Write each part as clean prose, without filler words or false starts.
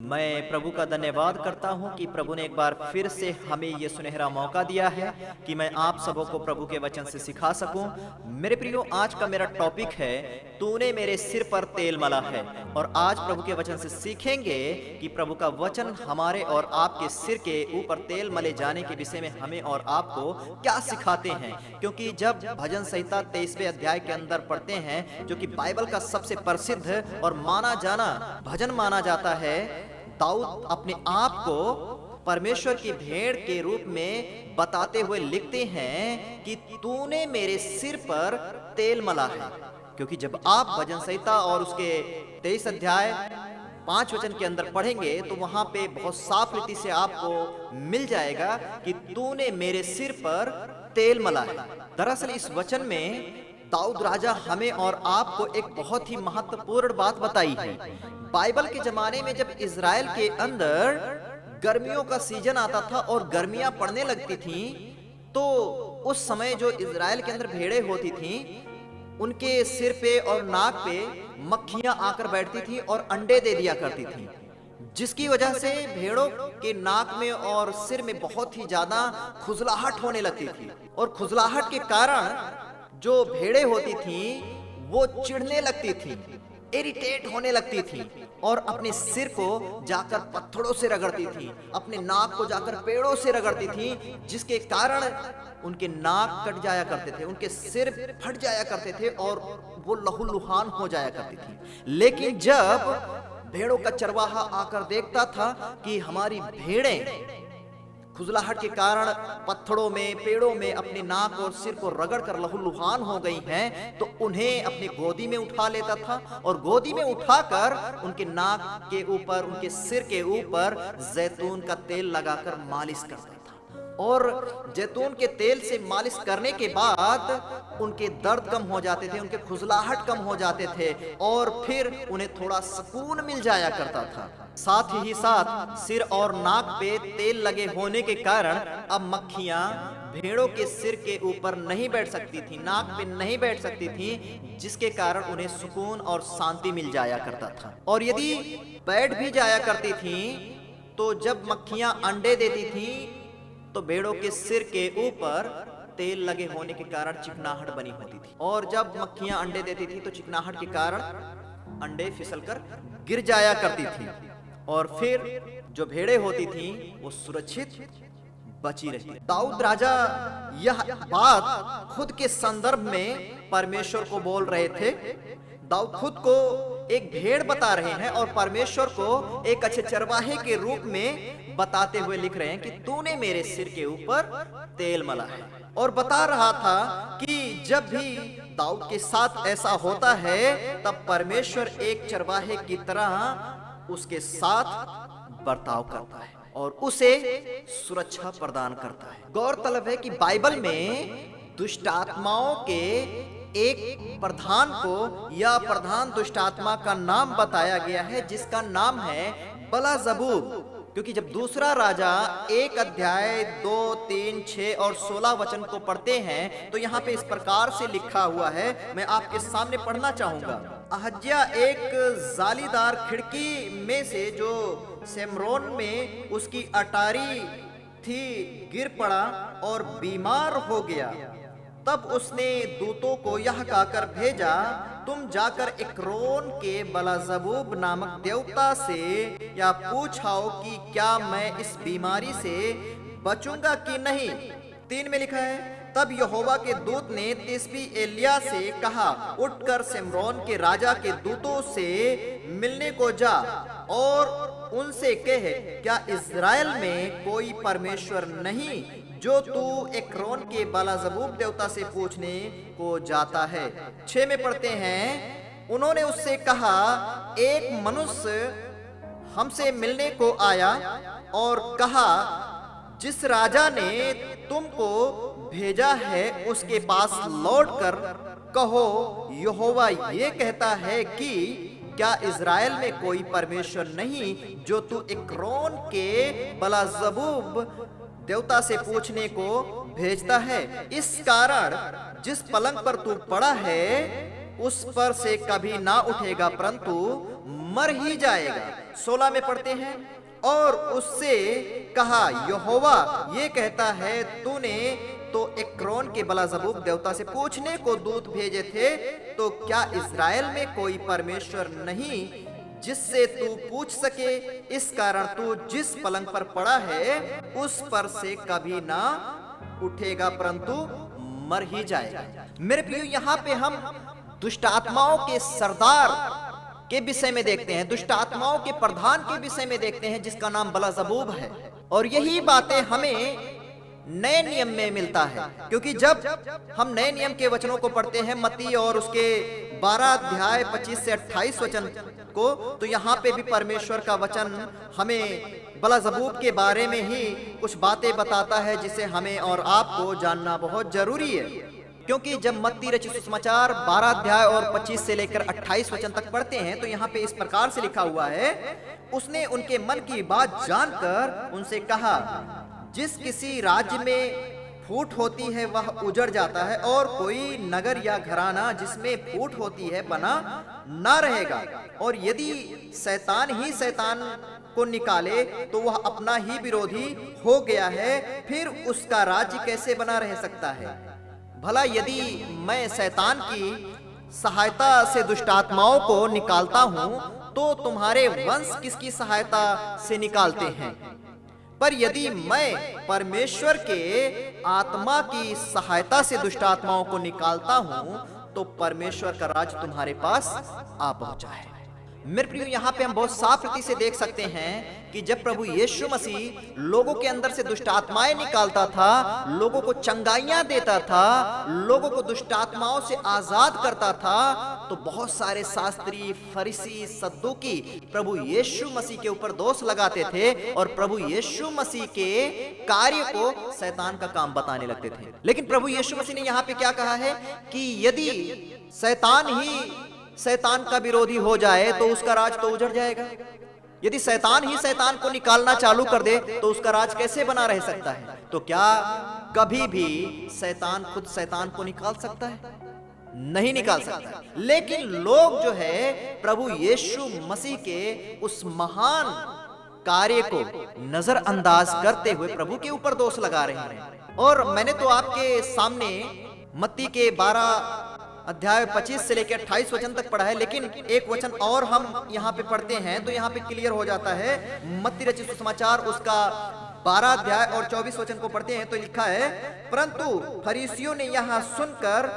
मैं प्रभु का धन्यवाद करता हूं कि प्रभु ने एक बार फिर से हमें ये सुनहरा मौका दिया है कि मैं आप सबों को प्रभु के वचन से सिखा सकूं। मेरे प्रियो, आज का मेरा टॉपिक है तूने मेरे सिर पर तेल मला है। और आज प्रभु के वचन से सीखेंगे कि प्रभु का वचन हमारे और आपके सिर के ऊपर तेल मले जाने के विषय में हमें और आपको क्या सिखाते हैं। क्योंकि जब भजन संहिता 23वें अध्याय के अंदर पढ़ते हैं, जो कि बाइबल का सबसे प्रसिद्ध और माना जाना भजन माना जाता है, दाऊद अपने आप को परमेश्वर की भेड़ के रूप में बताते हुए लिखते हैं कि तूने मेरे सिर पर तेल मला है। क्योंकि जब आप भजन संहिता और उसके 23 अध्याय 5 वचन के अंदर पढ़ेंगे तो वहां पे बहुत साफ रीति से आपको मिल जाएगा कि तूने मेरे सिर पर तेल मला है। दरअसल इस वचन में दाऊद राजा हमें और आपको एक बहुत ही महत्वपूर्ण बात बताई है। बाइबल के जमाने में जब इज़राइल के अंदर गर्मियों का सीजन आता था और गर्मियां पड़ने लगती थीं, तो उस समय जो इज़राइल के अंदर भेड़ें होती थीं, उनके सिर पे और नाक पे मक्खियां आकर बैठती थीं और अंडे दे दिया करती थीं, जिसकी वजह से भेड़ों के नाक में और सिर में बहुत ही ज्यादा खुजलाहट होने लगती थी। और खुजलाहट के कारण जो भेड़ें होती थीं वो चिढ़ने लगती थीं, इरिटेट होने लगती थी और अपने सिर को जाकर पत्थरों से रगड़ती थी, अपने नाक को जाकर पेड़ों से रगड़ती थी, जिसके कारण उनके नाक कट जाया करते थे, उनके सिर फट जाया करते थे और वो लहूलुहान हो जाया करती थी। लेकिन जब भेड़ों का चरवाहा आकर देखता था कि हमारी भेड़ें खुजलाहट के कारण पत्थरों में, पेड़ों में अपने नाक और सिर को रगड़कर लहूलुहान हो गई हैं, तो उन्हें अपनी गोदी में उठा लेता था और गोदी में उठाकर उनके नाक के ऊपर, उनके सिर के ऊपर जैतून का तेल लगाकर मालिश करता था। और जैतून के तेल से मालिश करने के बाद उनके दर्द कम हो जाते थे, उनके खुजलाहट कम हो जाते थे और फिर उन्हें थोड़ा सुकून मिल जाया करता था। साथ ही साथ सिर और नाक पे तेल लगे होने के कारण अब मक्खियां भेड़ों के सिर के ऊपर नहीं बैठ सकती थी, नाक पे नहीं बैठ सकती थी, जिसके कारण उन्हें सुकून और शांति मिल जाया करता था। और यदि बैठ भी जाया करती थी तो जब मक्खियां अंडे देती थी तो भेड़ों के सिर के ऊपर तेल लगे होने के कारण चिकनाहट बनी होती थी, और जब मक्खियां अंडे देती थी तो चिकनाहट के कारण अंडे फिसलकर गिर जाया करती थी और फिर जो भेड़ें होती थीं वो सुरक्षित बची रही। दाऊद राजा यह बात खुद के संदर्भ में परमेश्वर को बोल रहे थे। दाऊद खुद को एक भेड़ बता रहे हैं और परमेश्वर को एक अच्छे चरवाहे के रूप में बताते हुए लिख रहे हैं कि तूने मेरे सिर के ऊपर तेल मला है। और बता रहा था कि जब भी दाऊद के साथ ऐसा होता है तब परमेश्वर एक चरवाहे की तरह उसके साथ बर्ताव करता है और उसे सुरक्षा प्रदान करता है। गौरतलब है कि बाइबल में दुष्ट आत्माओं के एक प्रधान को या प्रधान दुष्ट आत्मा का नाम बताया गया है, जिसका नाम है बलाजबूब। क्योंकि जब दूसरा राजा 1 अध्याय 2, 3, 6 और 16 वचन को पढ़ते हैं तो यहाँ पे इस प्रकार से लिखा हुआ है, मैं आपके सामने पढ़ना चाहूंगा। अहज्या एक जालीदार खिड़की में से जो शेमरोन में उसकी अटारी थी गिर पड़ा और बीमार हो गया। तब उसने दूतों को यह कहकर भेजा, तुम जाकर एक्रोन के बलाजबूब नामक देवता से या पूछाओ कि क्या मैं इस बीमारी से बचूंगा कि नहीं। 3 में लिखा है, तब यहोवा के दूत ने तिस्बी एलिया से कहा, उठकर शेमरोन के राजा के दूतों से मिलने को जा और उनसे कह, क्या इज़राइल में कोई परमेश्वर नहीं जो तू एक्रोन के बलाजबूब देवता से पूछने को जाता है। 6 में पढ़ते हैं, उन्होंने उससे कहा, एक मनुष्य हमसे मिलने को आया और कहा, जिस राजा ने तुमको भेजा है उसके पास लौटकर कहो, यहोवा ये कहता है कि क्या इज़राइल में कोई परमेश्वर नहीं जो तू एक्रोन के बलाजबूब देवता से पूछने को भेजता है। इस कारण जिस पलंग पर तू पड़ा है उस पर से कभी ना उठेगा, परंतु मर ही जाएगा। 16 में पढ़ते हैं, और उससे कहा, यहोवा ये कहता है, तूने तो एक्रोन के बलाजबूब देवता से पूछने को दूत भेजे थे, तो क्या इज़राइल में कोई परमेश्वर नहीं जिससे तू पूछ सके? इस कारण तू जिस पलंग पर पड़ा है उस पर से कभी ना उठेगा, परंतु मर ही जाएगा। मेरे प्रियो, यहाँ पे हम दुष्ट आत्माओं के सरदार के विषय में देखते हैं, दुष्ट आत्माओं के प्रधान के विषय में देखते हैं, जिसका नाम बलाजबूब है। और यही बातें हमें नए नियम में मिलता है, क्योंकि जब हम नए नियम के वचनों को पढ़ते हैं, मत्ती और उसके 12 अध्याय 25 से 28 वचन को, तो यहाँ पे भी परमेश्वर का वचन हमें बलाजबूब के बारे में ही कुछ बातें बताता है, जिसे हमें और आपको जानना बहुत जरूरी है। क्योंकि जब मत्ती रचित सुसमाचार 12 अध्याय और 25 से लेकर 28 वचन तक पढ़ते हैं, तो यहाँ पे इस प्रकार से लिखा हुआ है, उसने उनके मन की बात जानकर उनसे कहा, जिस किसी राज्य में फूट होती है वह उजड़ जाता है, और कोई नगर या घराना जिसमें फूट होती है बना ना रहेगा। और यदि शैतान ही शैतान को निकाले तो वह अपना ही विरोधी हो गया है, फिर उसका राज्य कैसे बना रह सकता है? भला यदि मैं शैतान की सहायता से दुष्ट आत्माओं को निकालता हूं, तो तुम्हारे वंश किसकी सहायता से निकालते हैं? पर यदि मैं परमेश्वर के आत्मा की सहायता से दुष्ट आत्माओं को निकालता हूं, तो परमेश्वर का राज तुम्हारे पास आ पहुंचा है। मेरे प्रियो, यहाँ पे हम बहुत साफ रीति से देख सकते हैं कि जब प्रभु यीशु मसीह लोगों के अंदर से दुष्ट आत्माएं निकालता था, लोगों को चंगाइयां देता था, लोगों को दुष्ट आत्माओं से आजाद करता था, तो बहुत सारे शास्त्री, फरीसी, सद्दूकी प्रभु यीशु मसीह के ऊपर दोष लगाते थे और प्रभु यीशु मसीह के कार्य को शैतान का काम बताने लगते थे। लेकिन प्रभु यीशु मसीह ने यहाँ पे क्या कहा है कि यदि शैतान ही शैतान का विरोधी हो जाए तो उसका राज तो उजड़ जाएगा। यदि शैतान ही शैतान को निकालना चालू कर दे तो उसका राज कैसे बना रह सकता है? तो क्या कभी भी शैतान खुद शैतान को निकाल सकता है? नहीं निकाल सकता। लेकिन लोग जो है प्रभु यीशु मसीह के उस महान कार्य को नजरअंदाज करते हुए प्रभु के ऊपर दोष लगा रहे हैं। और मैंने तो आपके सामने मत्ती के 12 अध्याय 25 से लेकर 28 वचन तक पढ़ा है, लेकिन एक वचन और हम यहाँ पे पढ़ते हैं तो यहाँ पे क्लियर हो जाता है। मत्ती रचित सुसमाचार उसका 12 अध्याय और 24 वचन को पढ़ते हैं तो लिखा है, परंतु फरीसियों ने यहाँ सुनकर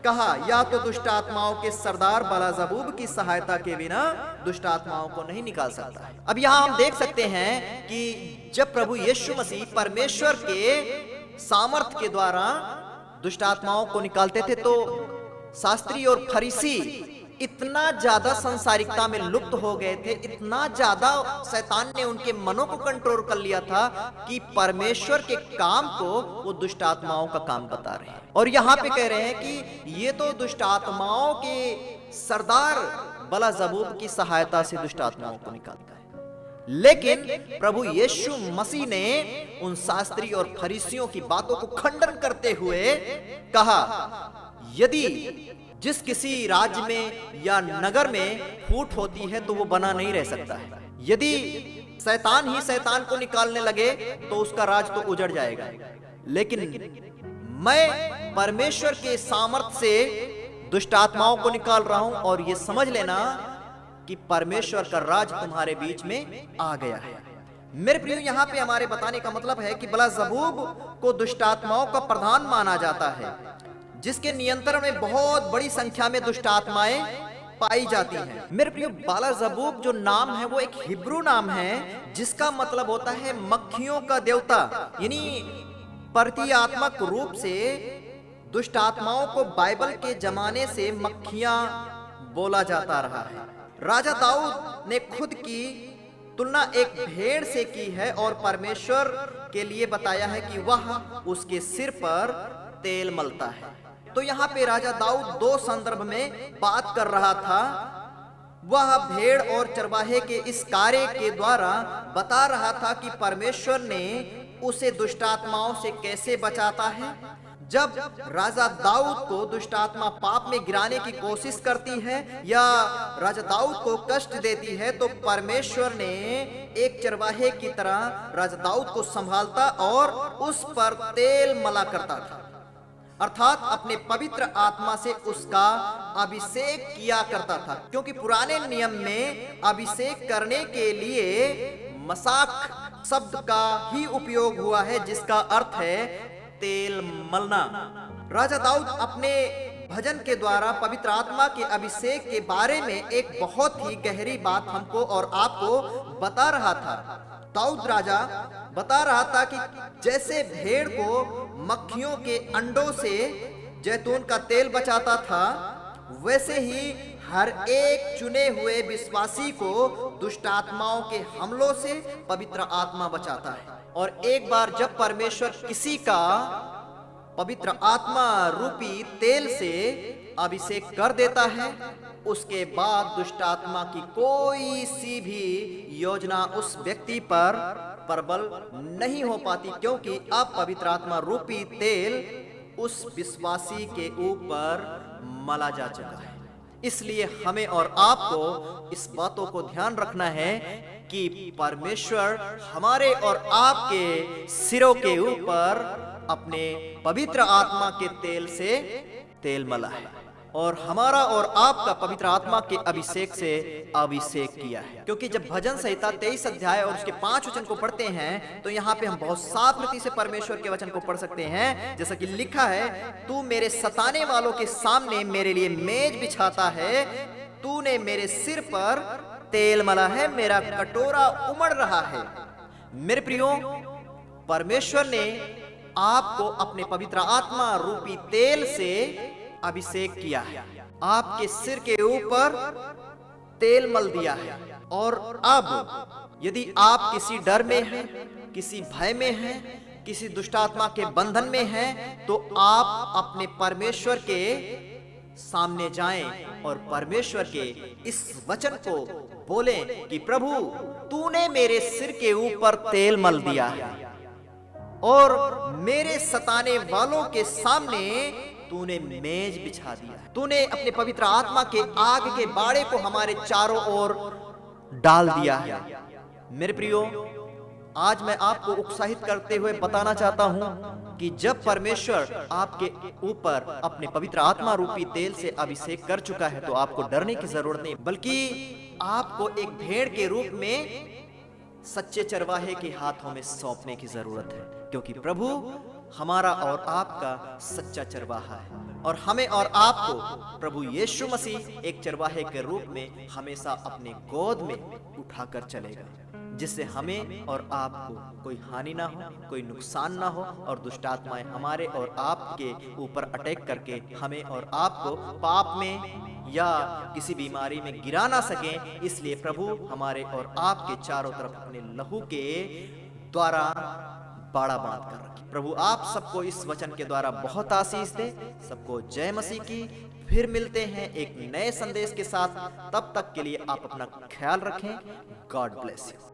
कहा, या तो दुष्ट आत्माओं के सरदार बलाजबूब की सहायता के बिना दुष्ट आत्माओं को नहीं निकाल सकता। अब यहाँ हम देख सकते हैं कि जब प्रभु यीशु मसीह परमेश्वर के सामर्थ के द्वारा दुष्ट आत्माओं को निकालते थे, तो शास्त्री और फरीसी इतना ज्यादा संसारिकता में लुप्त हो गए थे, इतना ज्यादा शैतान ने उनके मनों को कंट्रोल कर लिया था कि परमेश्वर के काम को वो दुष्ट आत्माओं का काम बता रहे हैं। और यहाँ पे कह रहे हैं कि ये तो दुष्ट आत्माओं के सरदार बलाजबूब की सहायता से दुष्ट आत्माओं को निकालता है। लेकिन प्रभु यीशु मसीह ने उन शास्त्री और फरीसियों की बातों को खंडन करते हुए कहा, यदि जिस किसी राज्य में या नगर में फूट होती है तो वो बना नहीं रह सकता है। यदि शैतान ही शैतान को निकालने लगे तो उसका राज तो उजड़ जाएगा। लेकिन मैं परमेश्वर के सामर्थ्य से दुष्ट आत्माओं को निकाल रहा हूं, और ये समझ लेना कि परमेश्वर का राज तुम्हारे बीच में आ गया है। मेरे प्रियो, यहाँ पे हमारे बताने का मतलब है कि बलाजबूब को दुष्ट आत्माओं का प्रधान माना जाता है, जिसके नियंत्रण में बहुत बड़ी संख्या में दुष्ट आत्माएं पाई जाती हैं। मेरे प्रियो, बलाजबूब जो नाम है वो एक हिब्रू नाम है, जिसका मतलब होता है मक्खियों का देवता। यानी प्रतीकात्मक रूप से दुष्ट आत्माओं को बाइबल के जमाने से मक्खियां बोला जाता रहा है। राजा दाऊद ने खुद की तुलना एक भेड़ से की है और परमेश्वर के लिए बताया है कि वह उसके सिर पर तेल मलता है। तो यहाँ पे राजा दाऊद दो संदर्भ में बात कर रहा था। वह भेड़ और चरवाहे के इस कार्य के द्वारा बता रहा था कि परमेश्वर ने उसे दुष्ट आत्माओं से कैसे बचाता है। जब राजा दाऊद को दुष्ट आत्मा पाप में गिराने की कोशिश करती है या राजा दाऊद को कष्ट देती है, तो परमेश्वर ने एक चरवाहे की तरह राजा दाऊद को संभालता और उस पर तेल मला करता था, अर्थात अपने पवित्र आत्मा से उसका अभिषेक किया करता था। क्योंकि पुराने नियम में अभिषेक करने के लिए मसाक शब्द का ही उपयोग हुआ है, जिसका अर्थ है तेल मलना। राजा दाऊद अपने भजन के द्वारा पवित्र आत्मा के अभिषेक के बारे में एक बहुत ही गहरी बात हमको और आपको बता रहा था। दाऊद राजा बता रहा था कि जैसे भेड़ को मक्खियों के अंडों से जैतून का तेल बचाता था, वैसे ही हर एक चुने हुए विश्वासी को दुष्ट आत्माओं के हमलों से पवित्र आत्मा बचाता है। और एक बार जब परमेश्वर किसी का पवित्र आत्मा रूपी तेल से अभिषेक कर देता है, उसके बाद दुष्ट आत्मा की कोई सी भी योजना उस व्यक्ति पर प्रबल नहीं हो पाती, क्योंकि अब पवित्र आत्मा रूपी तेल उस विश्वासी के ऊपर मला जा चुका है। इसलिए हमें और आपको इस बातों को ध्यान रखना है कि परमेश्वर हमारे और आपके सिरों के ऊपर अपने पवित्र आत्मा के तेल से तेल मला है और हमारा और आपका पवित्र आत्मा के अभिषेक से अभिषेक किया है। क्योंकि जब भजन संहिता 23 अध्याय और उसके 5 वचन को पढ़ते हैं, तो यहाँ पे हम बहुत साफ रीति से परमेश्वर के वचन को पढ़ सकते हैं। जैसा कि लिखा है, तू मेरे सताने वालों के सामने मेरे लिए मेज बिछाता है, तूने मेरे सिर पर तेल मला है, मेरा कटोरा उमड़ रहा है। मेरे प्रियो, परमेश्वर ने आपको अपने पवित्र आत्मा रूपी तेल से अभिषेक किया है, आपके सिर के ऊपर तेल मल दिया है। और अब यदि आप किसी डर में हैं, किसी भय में हैं, किसी दुष्ट आत्मा के बंधन में हैं, तो आप अपने परमेश्वर के सामने जाएं और परमेश्वर के इस वचन को बोलें कि प्रभु, तूने मेरे सिर के ऊपर तेल मल दिया है और मेरे सताने वालों के सामने तूने मेज बिछा दिया है। तूने अपने पवित्र आत्मा के आग के बाड़े को हमारे चारों ओर डाल दिया है। मेरे प्रियो, आज मैं आपको उत्साहित करते हुए बताना चाहता हूं कि जब परमेश्वर आपके ऊपर अपने पवित्र आत्मा रूपी तेल से अभिषेक कर चुका है, तो आपको डरने की जरूरत नहीं, बल्कि आपको एक भेड़ के रूप में सच्चे चरवाहे के हाथों में सौंपने की जरूरत है। क्योंकि प्रभु हमारा और आपका सच्चा चरवाहा है और हमें और आपको प्रभु यीशु मसीह एक चरवाहे के रूप में हमेशा अपने गोद में उठाकर चलेगा, जिससे हमें और आपको कोई हानि ना हो, कोई नुकसान ना हो और दुष्ट आत्माएं हमारे और आपके ऊपर अटैक करके हमें और आपको पाप में या किसी बीमारी में गिरा ना सकें। इसलिए प्रभु हमारे और आपके चारों तरफ अपने लहू के द्वारा बाड़ा बांध कर रखे। प्रभु आप सबको इस वचन के द्वारा बहुत आशीष दे। सबको जय मसीह की। फिर मिलते हैं एक नए संदेश के साथ। तब तक के लिए आप अपना ख्याल रखें। God bless you.